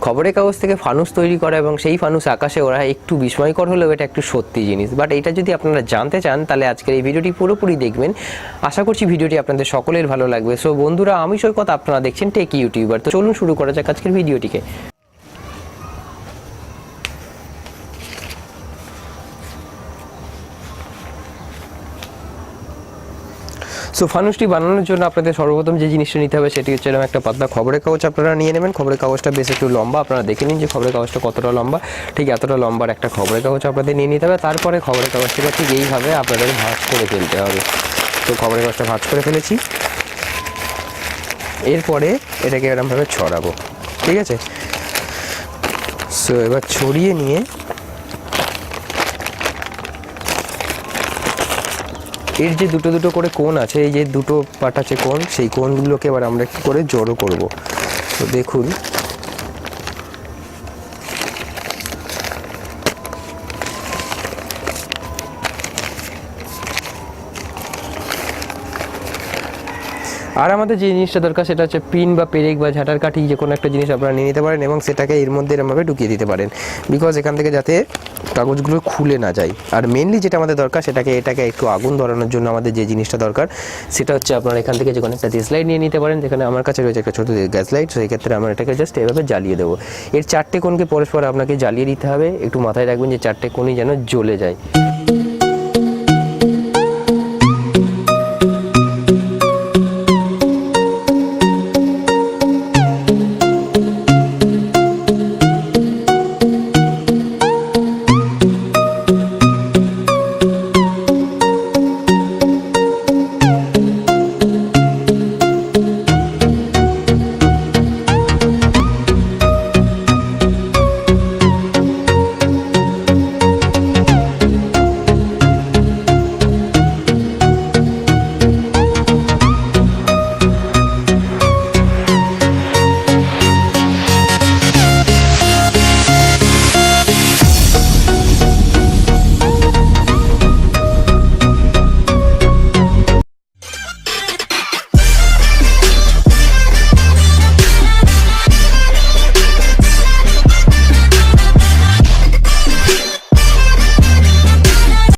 খবরের কাগজ থেকে ফানুস তৈরি করা এবং সেই ফানুস আকাশে ওরা একটু বিস্ময়কর হলেও এটা একটু সত্যি জিনিস। বাট এটা যদি আপনারা জানতে চান তাহলে আজকের এই ভিডিওটি পুরোপুরি দেখবেন। আশা করছি ভিডিওটি আপনাদের সকলের ভালো লাগবে। সো বন্ধুরা, আমি সৈকত, আপনারা দেখছেন টেক ইউটিউবার। তো চলুন শুরু করা যাক আজকের ভিডিওটিকে। সো ফানুসটি বানানোর জন্য আপনাদের সর্বপ্রথম যে জিনিসটা নিতে হবে সেটি হচ্ছে এরকম একটা পাতলা খবরের কাগজ আপনারা নিয়ে নেবেন। খবরের কাগজটা বেশ একটু লম্বা, আপনারা দেখে নিন যে খবরের কাগজটা কতটা লম্বা। ঠিক এতটা লম্বার একটা খবরের কাগজ আপনাদের নিয়ে নিতে হবে। তারপরে খবরের কাগজটাকে ঠিক এইভাবে আপনাদের ভাঁজ করে ফেলতে হবে। তো খবরের কাগজটা ভাঁজ করে ফেলেছি, এরপরে এটাকে এরকমভাবে ছড়াবো। ঠিক আছে, সো এবার ছড়িয়ে নিয়ে এর যে দুটো দুটো করে কোণ আছে, এই যে দুটো পাট আছে কোণ, সেই কোণগুলোকে এবার আমরা একটু করে জড়ো করব। তো দেখুন আর আমাদের যে জিনিসটা দরকার সেটা হচ্ছে পিন বা পেরেক বা ঝাঁটার কাঠি, যে কোনো একটা জিনিস আপনারা নিয়ে নিতে পারেন এবং সেটাকে এর মধ্যে এরমভাবে ঢুকিয়ে দিতে পারেন, বিকজ এখান থেকে যাতে কাগজগুলো খুলে না যায়। আর মেনলি যেটা আমাদের দরকার এটাকে একটু আগুন ধরানোর জন্য আমাদের যে জিনিসটা দরকার সেটা হচ্ছে আপনারা এখান থেকে যে কোনো একটা গ্যাস লাইট নিয়ে নিতে পারেন। যেখানে আমার কাছে রয়েছে একটা ছোটো গ্যাস লাইট, সেই ক্ষেত্রে আমরা এটাকে জাস্ট এভাবে জ্বালিয়ে দেবো। এর চারটে কোণকে পরস্পর আপনাকে জ্বালিয়ে দিতে হবে। একটু মাথায় রাখবেন যে চারটে কোণই যেন জ্বলে যায়।